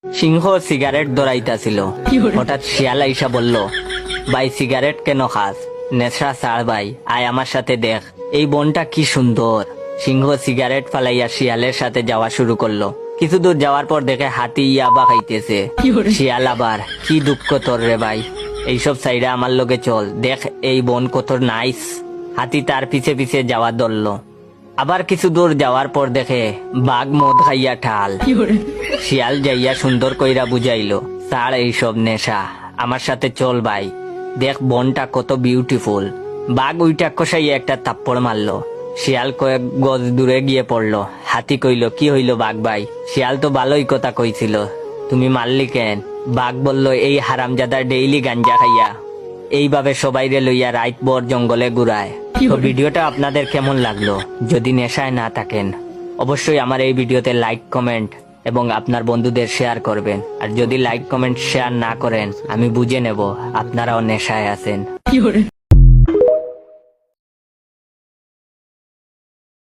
সিংহ cigarette ধরাইতাছিল, হঠাৎ শিয়াল আইসা বলল, ভাই সিগারেট কেন খাস? নেশা ছাড় ভাই, আয় আমার সাথে দেখ এই বনটা কি সুন্দর। সিংহ সিগারেট ফালাইয়া শিয়ালের সাথে যাওয়া শুরু করলো। কিছু দূর যাওয়ার পর দেখে হাতি ইয়াবা খাইতেছে। শিয়াল আবার, কি দুঃখ তোর রে ভাই, এইসব সাইডে আমার লগে চল, দেখ এই বন কত নাইস। হাতি তার পিছে পিছে যাওয়া ধরলো। আবার কিছু দূর যাওয়ার পর দেখে বাঘ মদ খাইয়া ঠাল। শিয়াল যাইয়া সুন্দর কইরা বুঝাইলো, ছাড় এইসব নেশা, আমার সাথে চল ভাই, দেখ বনটা কত বিউটিফুল। বাঘ উইটা কষাইয়া একটা থাপ্পড় মারলো। শিয়াল কয়েক গজ দূরে গিয়ে পড়লো। হাতি কইল, কি হইল বাঘ ভাই? শিয়াল তো ভালোই কথা কইছিল, তুমি মারলি কেন? বাঘ বলল, এই হারামজাদা ডেইলি গাঞ্জা খাইয়া এইভাবে সবাইরে লইয়া রাইত ভর জঙ্গলে ঘুরায়। তো ভিডিওটা আপনাদের কেমন লাগলো? যদি নেশায় না থাকেন অবশ্যই আমার এই ভিডিওতে লাইক কমেন্ট এবং আপনার বন্ধুদের শেয়ার করবেন। আর যদি লাইক কমেন্ট শেয়ার না করেন আমি বুঝে নেব আপনারাও নেশায় আছেন।